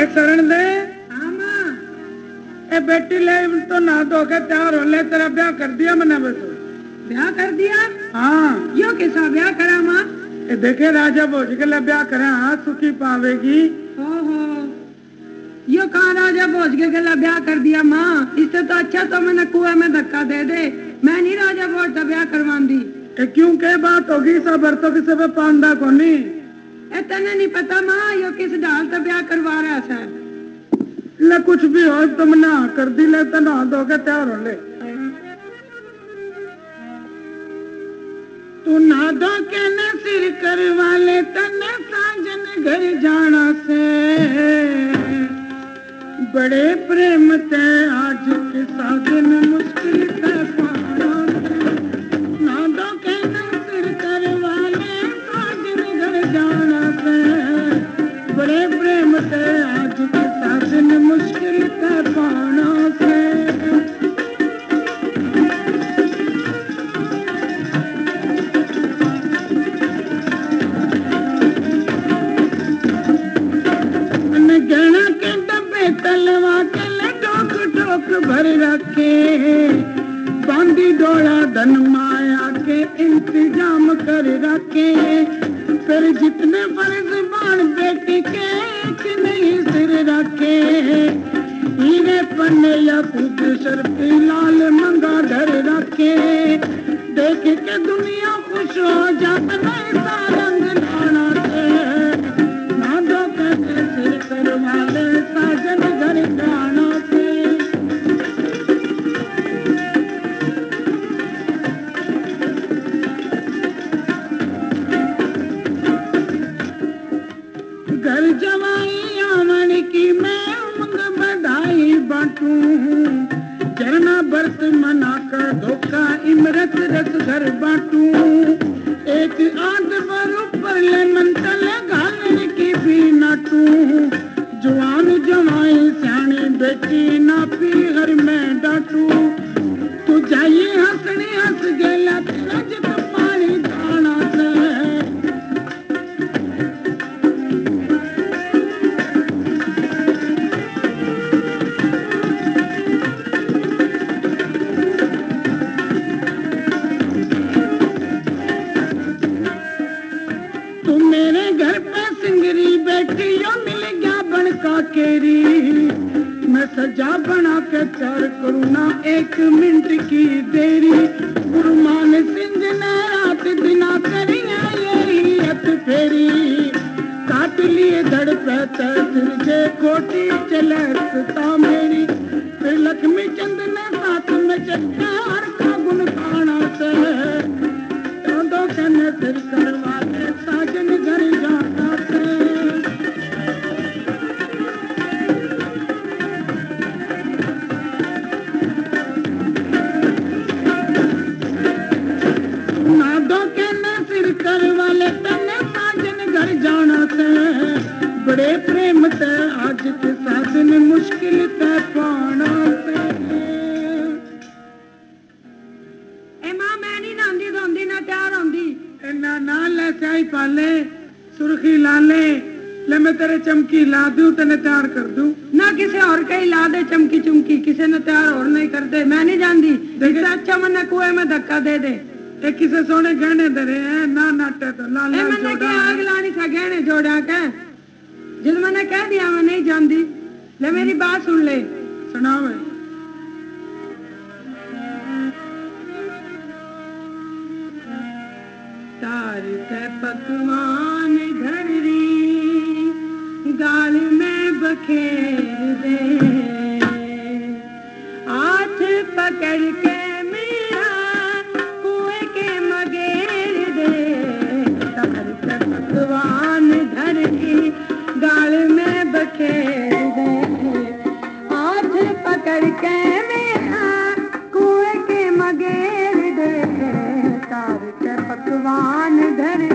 शरण दे। हाँ माँ। ए बेटी ले तो ना धो के तैयार हो ले, तेरा ब्याह कर दिया मैंने बेटो। ब्याह कर दिया? हाँ। यो कैसा ब्याह करा माँ? ए देखे राजा भोज के लिए ब्याह करे, हाँ सुखी पावेगी। ओहो, यो कहाँ राजा भोज के गला ब्याह कर दिया माँ? इससे तो अच्छा तो मैंने कुएं में धक्का दे दे, मैं नहीं राजा भोज का ब्याह करवान दी। क्यों के बात होगी, सब तो किसी पे पांदा को नहीं। तने नहीं पता माँ, यो किस ढाल का ब्याह करवा रहा है? ले कुछ भी हो तुम ना कर दी, ले तो ना धो के तैयार हो ले। तू ना धो के न सिर करवा ले, तने साजन घर जाना से। बड़े प्रेम ते आज के साजन मुश्किल से पाना से। ना धो के न सिर करवा ले, साजन घर जाना से। बड़े प्रेम ते आज के साजन मुश्किल से पाना से। तलवा के ले टोक टोक भर रखे, बांधी डोला धन माया के इंतजाम कर रखे। फिर जितने फर्ज बाण बेटी के कि नहीं सिर रखे। हीरे पन्ने या खुद शर्फी लाल मंगा धर रखे। देख के दुनिया खुश हो जाता ऐसा रंग लाना से। ना दो के सिर करवा ले, साजन घर जाना से। घर जवाई आमन की मैं उमंग बधाई बांटूं। चरना बरत मना कर धोखा इमरत रस घर बांटूं। एक आध पर ऊपर ले मंतल घालने की भी नाटूं। जवान जवाई सियाणी बेटी ना पी हर में डाटू। तू जाइए हंसनी हंस गेला, तेरा जित पानी दाना से। तू मेरे घर पे सिंगरी बेटी यो मिल गया बनका केरी। मैं सजा बना के चार करूँ ना एक मिनट की देरी। गुरुमान सिंह ने रात दिना करी यही हथ फेरी। काट लिए धड़ पे सिर जे कोटी चले सता मेरी। फिर लक्ष्मी चंद ने साथ में चक्का हर का गुण खाना से। दो कन्ने सिर करवा के साजन घर जाता से। ना दो कन्ने सिर करवा ले, तन्ने साजन घर जाना से। बड़े प्रेम से आज के साजन मुश्किल से पाना से। ना ले चाय पाले सुर्खी लाले ले, मैं तेरे चमकी ला दूं, तेने तैयार कर दूं। ना किसी और का ही ला दे चमकी चुमकी, किसी ने तैयार और नहीं कर दे, मैं नहीं जानती। इससे अच्छा मैंने कुएं में धक्का दे दे। एक किसे सोने गहने धरे हैं ना नाटे तो लाल लाल मैंने क्या आग लानी था गहने जोड़ा के, जिस मैंने कह दिया मैं नहीं जानती। ले मेरी बात सुन ले। सुना भाई। तार के पकवान घरी गाल में बखेर दे। हाथ पकड़ के मेरा कुएं के मगेर दे। तार के पकवान घरी गाल में बखेर दे। हाथ पकड़ के मेरा कुएं के मगेर दे। तार के पकवान धरी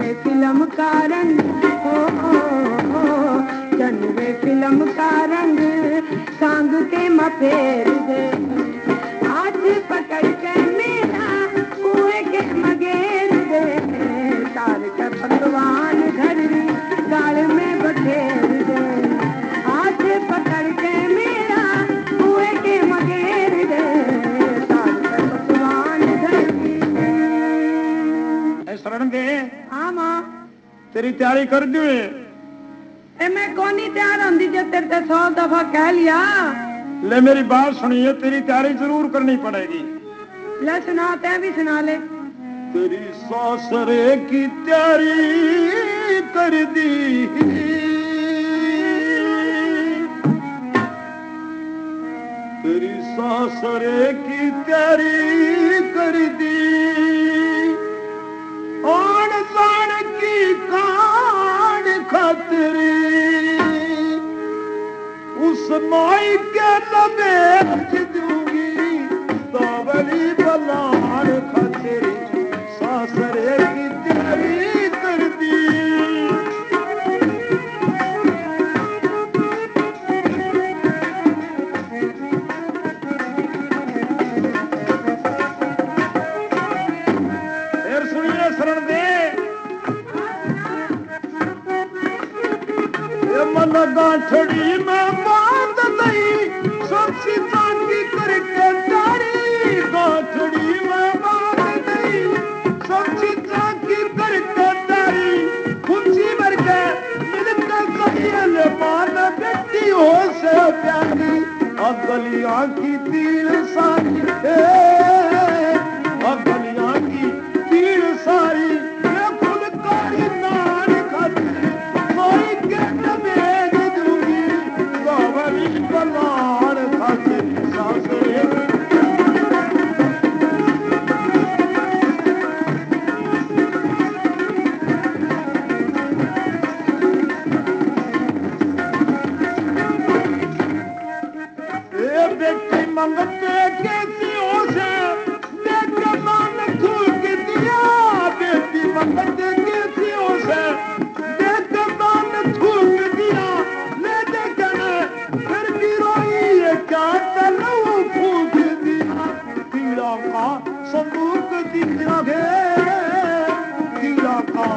वे फिल्म का रंग हो चन वे फिल्म का रंग सांग के मफेर दे आज पकड़ के मेरा कुएं के मगेर दे तार के पकवान घर गाल में बखेर दे आज पकड़ के मेरा कुएं के मगेर दे तार के पकवान घर शरण दे। हाँ मां तेरी तैयारी कर दी मैं कौन ही तैयार होंगी जो तेरे से 100 दफा कह लिया। ले मेरी बात सुनिए, तेरी तैयारी जरूर करनी पड़ेगी। ले सुना, तै भी सुना ले। तेरी सासरे की तैयारी कर दी तेरी सासरे की तैयारी कर दी और जान की कान खातरी उस माई के लबेट दूंगी सावरी बलान खातरी सासरे की तैयारी कर दी। गांठड़ी में बांध दई सबसे चांदी करके डारी गांठड़ी में बांध दई सबसे चांदी करके डारी खुशी भर के मिलकर कहिए मान बेटी हो से प्यारी अगलियां की तीर सारी अगलियां की तीर सारी फुलकारी नान खाती माई के बलान खाते सासरे बेटी मंगते कैसी हो से बेटा मान थूक दिया बेटी मंगते कैसी हो से बेटा मान थूक दिया ले देखने फिर भी रोई ये क्या तलू फूक दिया पीड़ा का संदूक दिया पीड़ा का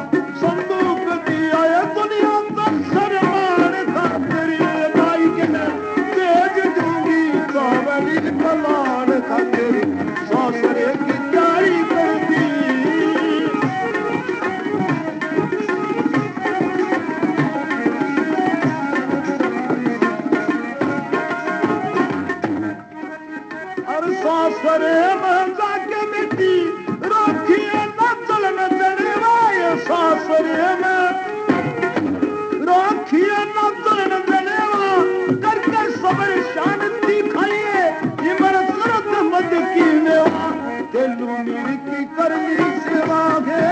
संदूक दिया ये दुनिया का सरमान था तेरी माई के तेज दूंगी सावरी बलान था तेरी सासरे की तैयारी कर दी। सासरे में जाके बेटी रोखिए न चलन देने सासरे में रोखिए न चलन देने करके सबर शांति खाइए इमर सूरत मत की नेवा तेलू मीर की करनी सेवा है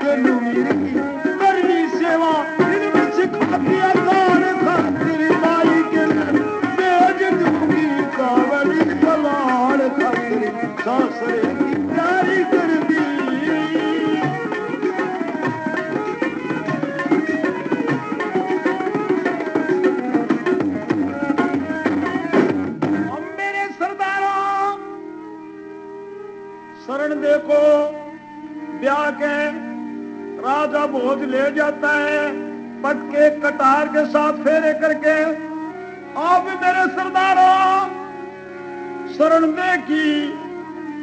तेलू मीर की करनी सेवा इनमें सिखा दिया दान खातिर माई के तेज दूंगी कावली बलान खातिर सासरे की तैयारी कर दी। अब मेरे सरदारों शरण देखो ब्याह के राजा भोज ले जाता है पटके कटार के साथ फेरे करके। अब मेरे सरदारों शरण दे की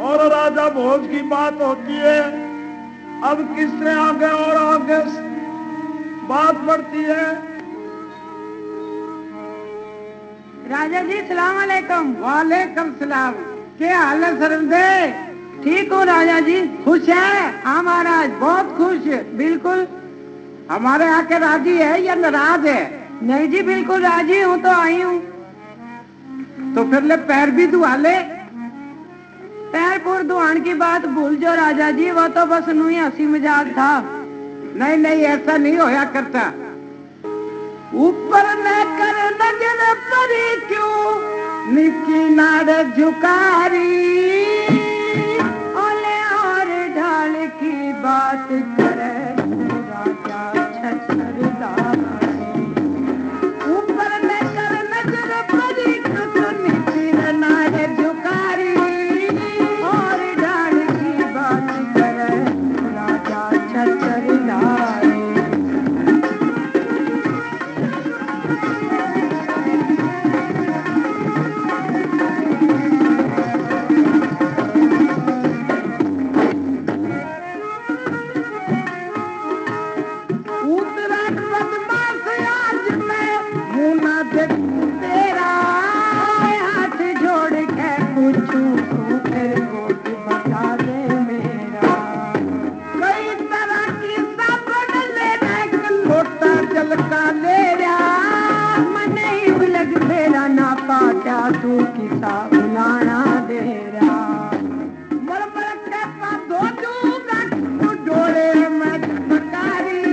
और राजा भोज की बात होती है। अब किसने आगे और आगे बात बढ़ती है। राजा जी सलाम अलैकुम। वालेकुम सलाम। क्या हाल है शरण दे? ठीक हूँ राजा जी। खुश है? हाँ महाराज बहुत खुश, बिल्कुल। हमारे आके राजी है या नाराज है? नहीं जी बिल्कुल राजी हूँ, तो आई हूँ। तो फिर ले पैर भी धुआ ले। पैर पूर धुआन की बात भूल जाओ राजा जी, वो तो बस नू ही हंसी मजाक था। नहीं नहीं ऐसा नहीं होया करता। ऊपर न कर नजर परी क्यों निकी नाड़ झुकारी ओले और ढाल की बात करे राजा छछरदार ऊपर लेकर नजर पड़ी तो नीचे नारे झुकारी और डाल की बात करे राजा छछरदार तेरा हाथ जोड़ के पूछूं तू फिर वोट बता दे मेरा कई तरह की साबुन ले लोटा जल का ले रहा मन ही उलग मेरा ना पाटा तू किसा बुलाना दे रहा मरमर के पादो दूंगा तू जोड़े मैं चमकारी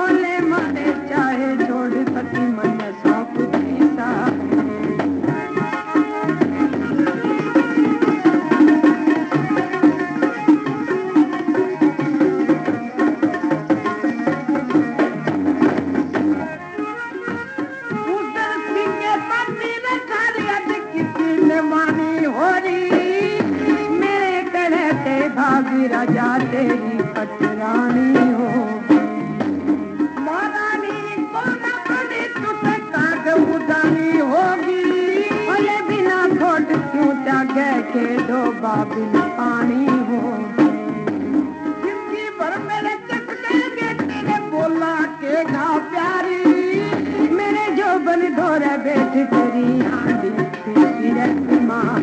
ओले मारे चाहे छोड़ सकी मन राजा तेरी पटरानी होगी महारानी को न पड़े तुझे काट उदानी होगी अरे बिना खोट क्यों त्यागे के दो बाबिल पानी होगी जिंदगी भर मेरे चटके तेरे बोला के घाव प्यारी मेरे जो बन धोरे बैठ तेरी आंधी फिर माँ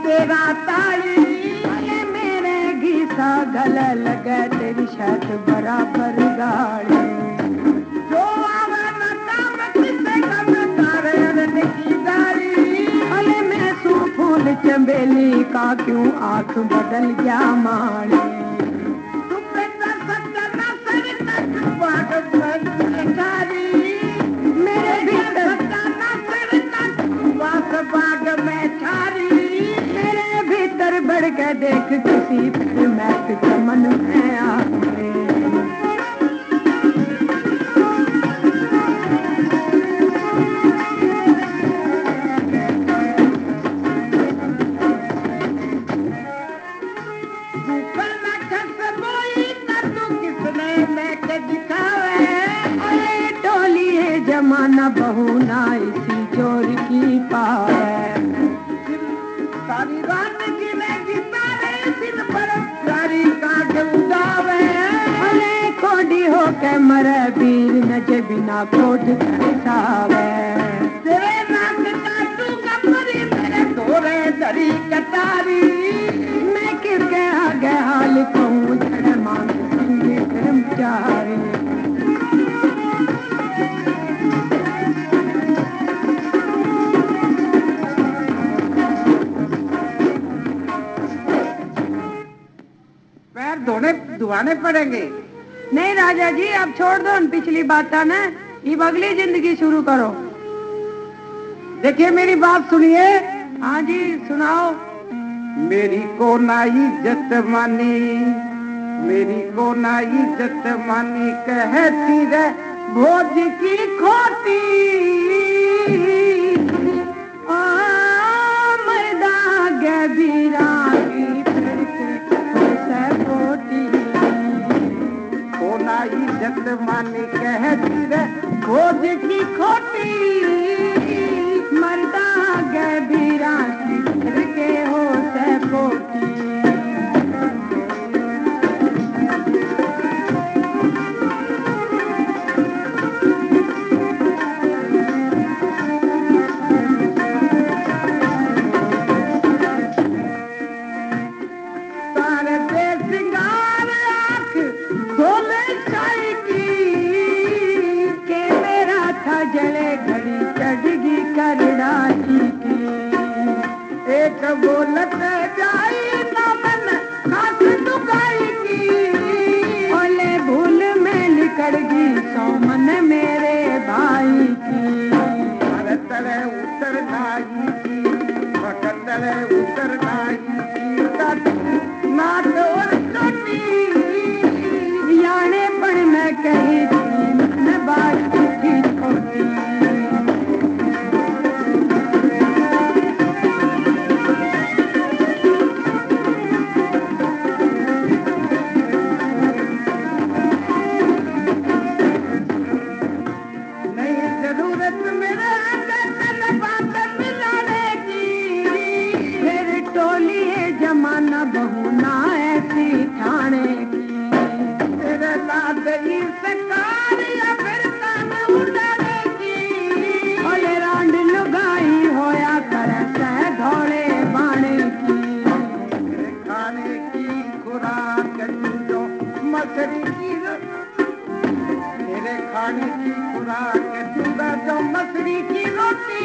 तेरा ताली ये मेरे घीसा गले लगे तेरी शर्ट बराबर गाड़ी जो आवे न काम किसे कम तारे की दारी अले मैं सू फूल चंबेली का क्यों आंख बदल गया माड़ी तू बेटा सच्चा ना सर तक बाग में मेरे भीतर सच्चा ना सर तक बाग में छारी बढ़ के देख किसी फिर मैं चमन में आके टोली है जमाना बहू ना इसी चोर की पावे सारी रात दिन पर सारी काट उड़ावे अरे कोडी होके मरे वीर नज बिना कोट कैसावे तेरे नाक काटूंगा मरी मेरे तोरे दरी कटारी मैं किसके आगे हाल कहूँ जड़ मांग सिंगे कर्मचारी दुआने पड़ेंगे नहीं राजा जी अब छोड़ दो पिछली बात था ना ये अगली जिंदगी शुरू करो देखिए मेरी बात सुनिए हाँ जी सुनाओ मेरी को ना इज्जत मानी मेरी को ना इज्जत मानी कहती रे भोज की खोटी मर्दा गबीरा इज्जत मानी कहती रे भोज की खोटी मर्दा गबीरा के हो से पोटी एक बोलत जाई ना मन खास सरकार या फिर तन उड़ाएगी ओले रांड लुगाई होया करे से धोले बाणे की मेरे खाने की खुराक तू जो मछली की मेरे खाने की खुराक तू जो मछली की रोटी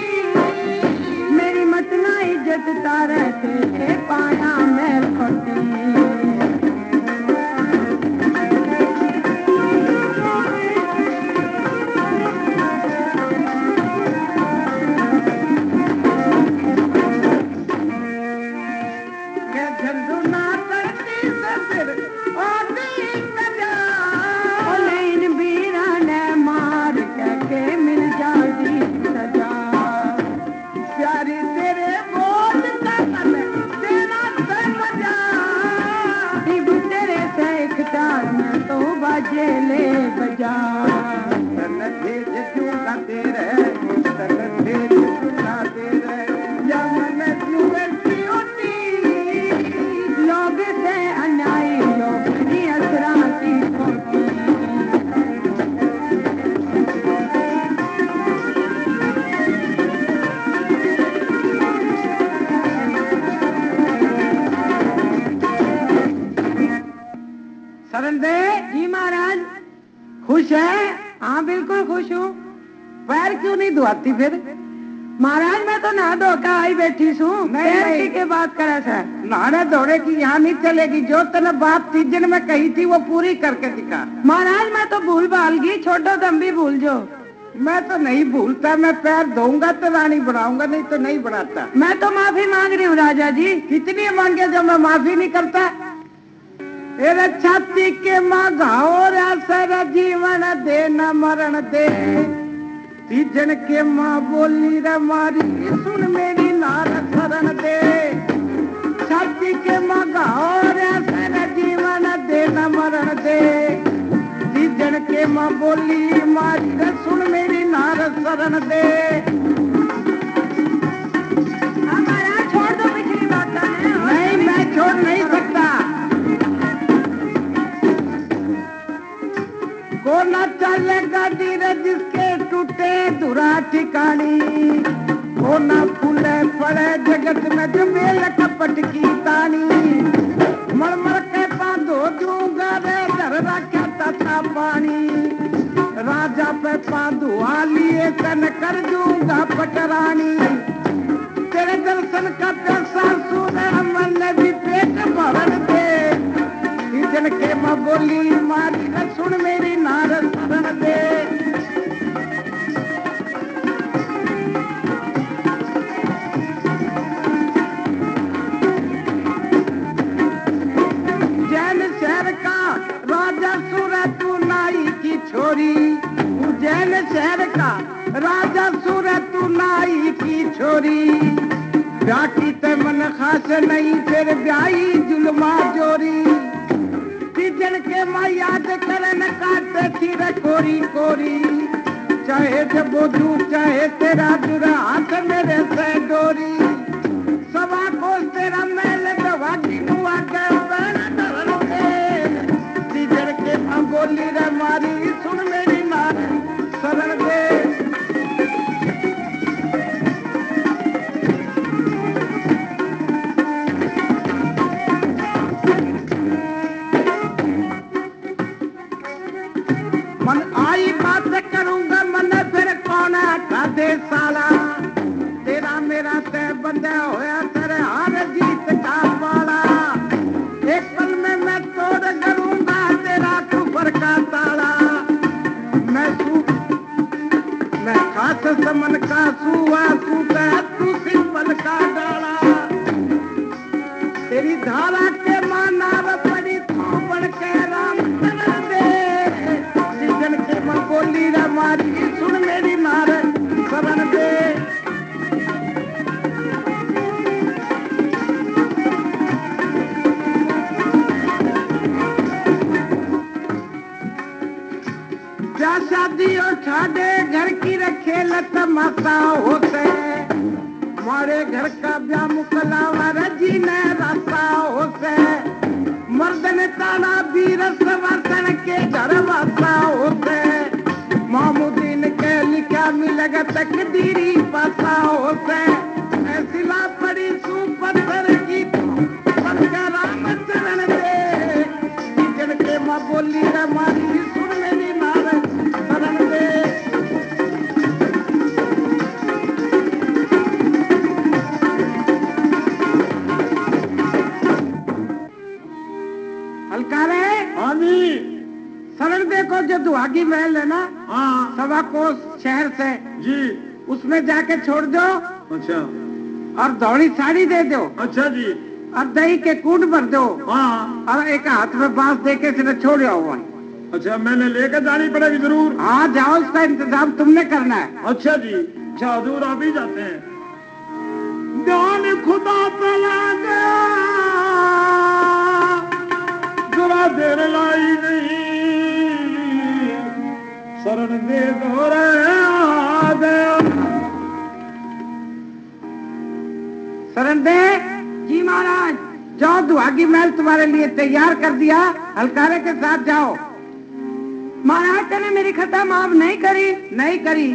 मेरी मतना इज्जत तारे से पाया मैं खोटी ले बजा लोग से अन्यायी लोग असरा की खोटी शरण दे जी महाराज खुश है? हाँ बिल्कुल खुश हूँ। पैर क्यों नहीं धोती फिर? महाराज मैं तो नहा धो का आई बैठी हूँ। पैर की बात करे सर? नहाने धोने की यहाँ नहीं चलेगी। जो तेने बात तीजन में कही थी वो पूरी करके दिखा। महाराज मैं तो भूल भाल गई, छोड़ो तुम भी भूल जो। मैं तो नहीं भूलता, मैं पैर धोऊंगा तो रानी बनाऊंगा, नहीं तो नहीं बनाता। मैं तो माफी मांग रही हूँ राजा जी। कितनी मांगे जो मैं माफी नहीं करता? छाती के माघाओ सर जीवन दे न मरण दे तीजन के माँ बोली रे मारी सुन मेरी नार शरण दे छाती के माघाओ सर जीवन दे न मरण दे तीजन के माँ बोली मारी रे सुन मेरी नार शरण दे। हमारा छोड़ दो पिछली बात। नहीं मैं छोड़ नहीं सकता। को न चलेगा धीरे जिसके टूटे धुरा ठिकानी को न फूले पड़े जगत में जो मेल कपट की तानी मरमर के बांधो दूंगा रे धर रखा तथा पानी राजा पे पांधुआ लिए तन कर दूंगा पटरानी तेरे दर्शन का प्यासा सुने मन ने भी पेट भरण दे तीजन के माँ बोली मारी सुन मेरी नार शरण दे। जैन शहर का राजा सूरत तू नाई की छोरी उज्जैन शहर का राजा सूरत तू नाई की छोरी ब्याकी ते मन खास नहीं फिर ब्याई जुल्मा जोरी तीजन के माँ याद करन काटे थी रे कोरी कोरी चाहे जब बोझू चाहे तेरा जुरा हाथ मेरे से डोरी सवा को तेरा मैल दवा की मुआ के तीजन के माँ बोली रे मारी सुन मेरी नार शरण दे। मन आई बात करूंगा मन फिर कौन दे साला तेरा मेरा तय बंदा होया तेरे हार जीत का वाला एक पल में मैं तोड़ करूंगा तेरा कुफर का ताला मैं खास समन का सुआ सूखा तू सिंपल का डाला तेरी धारा के माना पड़ी तू बढ़ के राम दे तीजन के माँ बोली रे मारी सुन मेरी नार शरण दे। क्या शादी और छाड़े घर की रखे लत माता होते हमारे घर का ब्याह मुकलावा रजी ने रास्ता होते मर्दन ताना वीर सवसन के घर वासा होते मामूदीन के लिखा मिलगा तकदीरी पासा होते ऐसिला पड़ी सू पत्थर की सबका राम चरण दे किचन के माँ बोली रे मारी सुन मेरी मार शरण दे हल्का रे हाँ जी शरण दे को जो दुहागी महल है ना हाँ सवा कोस शहर से जी उसमें जाके छोड़ दो अच्छा और धौड़ी साड़ी दे दो अच्छा जी और दही के कूट भर दो हाँ और एक हाथ में बांस दे के सिर्फ छोड़ आओ वहीं। अच्छा मैंने लेकर जानी पड़ेगी जरूर हाँ जाओ उसका इंतजाम तुमने करना है। अच्छा जी अच्छा हजूर आप ही जाते हैं ध्यान खुदा पे लगा जरा देर लाई नहीं शरण दे दो रे शरण दे जी महाराज जाओ दुहागी महल तुम्हारे लिए तैयार कर दिया हलकारे के साथ जाओ। महाराज तेने मेरी खता माफ नहीं करी। नहीं करी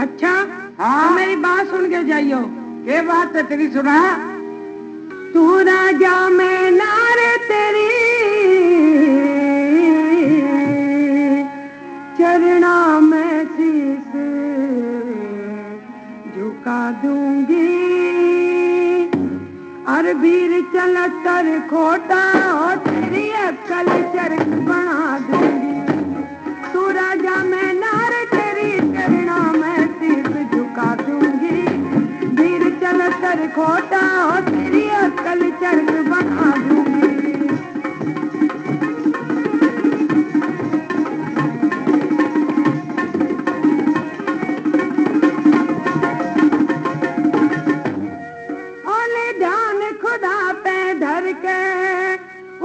अच्छा हाँ तो मेरी बात सुन के जाइयो। ये बात है तेरी सुना तू राजा में नारे तेरी चरणा में शीस झुका दूंगी और वीर चलत कर खोटा और तेरी अक्ल चरक बना दूंगी। तू राजा मैं नार तेरी चरणा में शीस झुका दूंगी वीर चलत कर खोटा और तेरी अक्ल चरक बना दूंगी।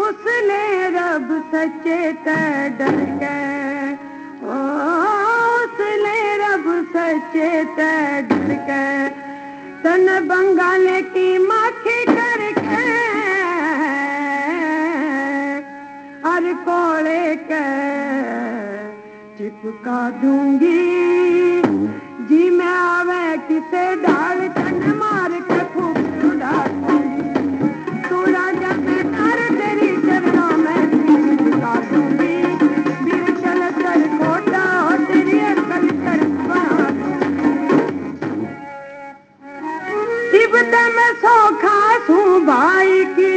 उसने रब सच्चे ते डर के उसने रब सच्चे ते डर के तन बंगाले की माखी करके हर कोड़े के चिपका दूंगी जी मैं आवे किसे डाल तन मार के फूक उड़ा दूंगी। तू राजा मैं कर तेरी चरणों में शीश झुका दूंगी वीर चल कर खोटा और तेरी अकल कर बना दूंगी। तिब्बत में सौ खास हूँ भाई की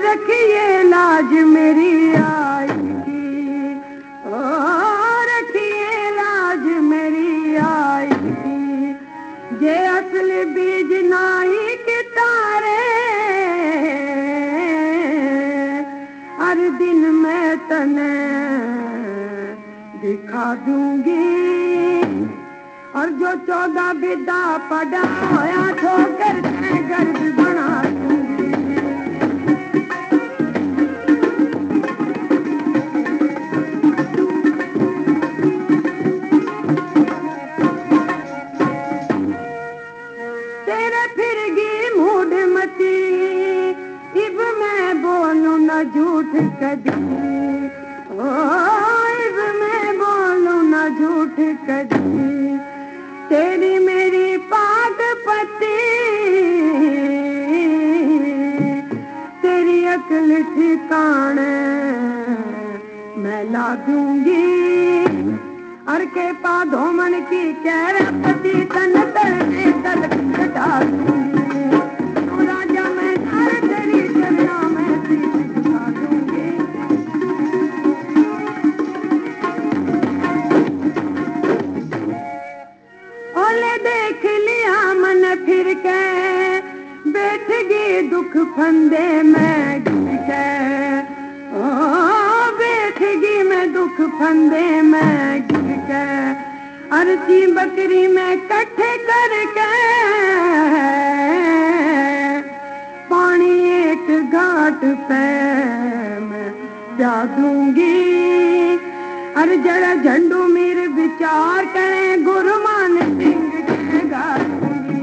रखिए लाज मेरी आई की रखिए लाज मेरी आई की ये असल बीज नाई की तारे हर दिन मैं तने दिखा दूंगी और जो 14 विदा पड़ा होया ठोकर से गर्द बना दूंगी। तेरे फिरगी मूड मची इब मैं बोलूं न झूठ कदी इब मैं बोलूं न झूठ कदी तेरी मेरी पाग पति तेरी अकल ठिकाने मैं ला दूंगी और के पाधो मन की कैर पति तन तड़ने तलक कटा दूंगी। तू राजा मैं हर तेरी चरणा में शीश झुका दूंगी। ओले देख लिया मन फिर के बैठ गई दुख फंदे में गिर के बैठ गई मैं दुख फंदे में गिर के अर्जी बकरी में कट्ठे करके पानी एक घाट पे मैं प्या दूंगी और जरा झंडू मीर विचार करें गुरु मान सिंह गा दूंगी।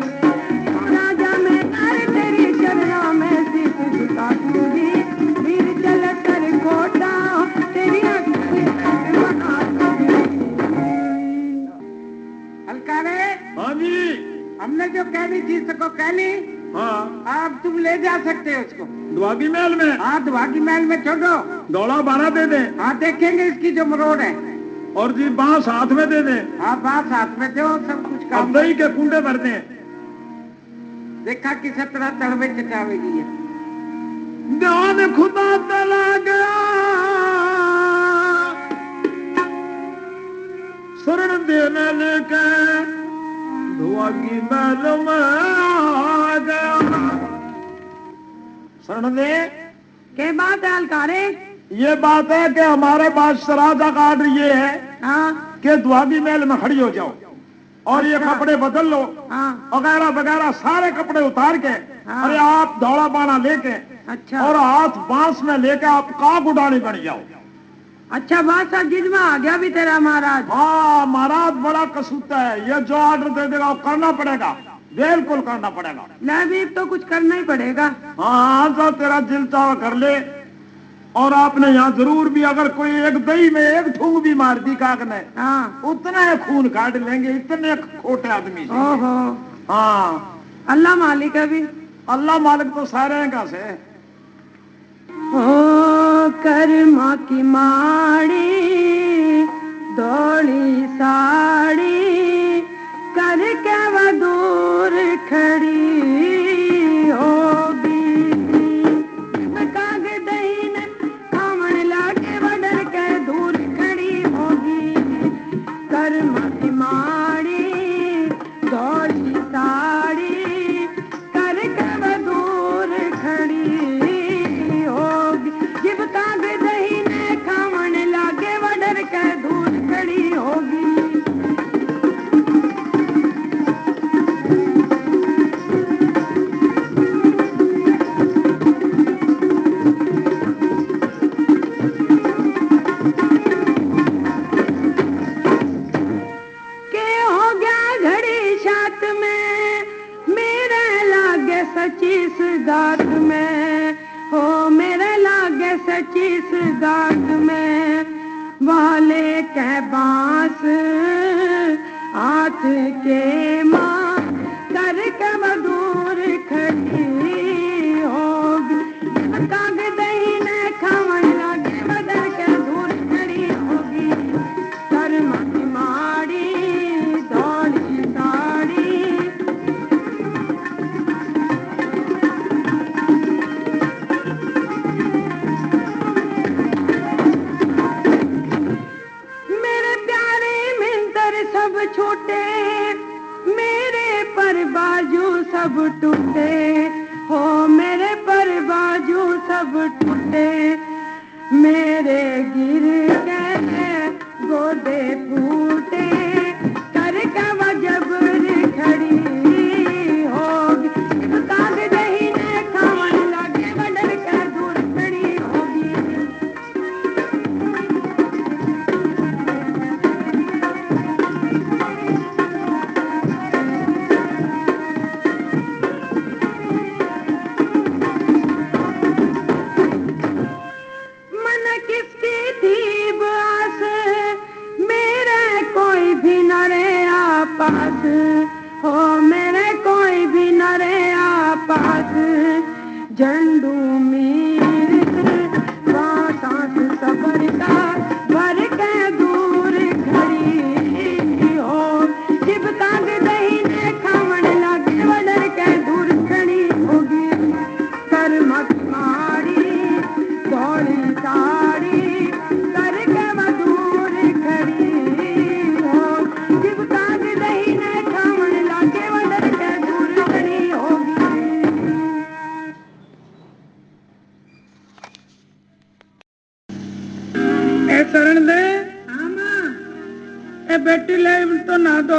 राजा मैं कर तेरी चरणों में शीश झुका दूंगी वीर चल कहनी चीज को कह ली। हाँ आप तुम ले जा सकते हो उसको दुआगी महल में। हाँ दुआगी महल में छोड़ो। दौड़ा बारह दे दे। हाँ देखेंगे इसकी जो मरोड़ है। और जी बांस हाथ में दे दे। हाँ बांस हाथ में दो सब कुछ काम। अब दही के कुंडे भर दे। देखा किस तरह तड़वे चटावेगी ये। ध्यान खुदा तला गया शरण देने लेके दुआगी महल में आ गया। शरण दे के बात है अलकारे? ये बात है कि हमारे बादशाह राजा का आर्डर ये है हाँ कि दुआगी महल में खड़ी हो जाओ और ये कपड़े बदल लो हाँ वगैरह वगैरह सारे कपड़े उतार के हाँ। अरे आप दौड़ा बाना लेके अच्छा और हाथ बांस में लेके आप काग उड़ाने बन जाओ। अच्छा बादशाह गिज में आ गया भी तेरा महाराज। हाँ महाराज बड़ा कसूता है ये जो ऑर्डर दे देगा वो करना पड़ेगा बिल्कुल करना पड़ेगा। भी तो कुछ करना ही पड़ेगा। हाँ तो तेरा दिल चाह कर ले। और आपने यहाँ जरूर भी अगर कोई एक दही में एक ठूंग भी मार दी काग ने हाँ उतना ही खून काट लेंगे इतने खोटे आदमी से। ओहो हाँ अल्लाह मालिक है भी। अल्लाह मालिक तो सारे हैं का से। ओ कर्मा की माड़ी दौड़ी साड़ी करके वह दूर खड़ी होगी। काग दही ने खावन लाके वह डर के दूर खड़ी होगी। कर्मा की माड़ी दौड़ी साड़ी करके वह दूर खड़ी होगी। जब काग दही ने खावन लागे वह डर के दूर खड़ी होगी। के हो गया घड़ी साथ में मेरे लागे सचीस गात में। हो मेरे लागे सचीस गात में वाले के बांस हाथ के माँ करके मधुर खड़ी होगी। काग दही ने खावन लागे बदल के दूर खड़ी होगी। कर्मा की माड़ी दौड़ी साड़ी मेरे प्यारे मिंतर सब छूटे मेरे पर बाजू सब टूटे। हो मेरे पर बाजू सब टूटे मेरे गिर के गोदे फूटे करके वह जबर खड़ी होगी। काग दही ने खावन लागे वह डर के दूर खड़ी होगी। मन किसकी थी बास मेरे कोई भी न रे पास। हो मेरे कोई भी न रे पास। झंडू मीर सांस सबर का भर के दूर खड़ी हो। शिव काग दही ने खावन लागे वह डर के दूर खड़ी होगी। कर्मा की माड़ी दौड़ी साड़ी करके मधुर खड़ी हो। शिव काग दही ने खावन लागे वह डर के दूर खड़ी होगी। ए शरण दे हाँ माँ ए बेटी ले तो ना दो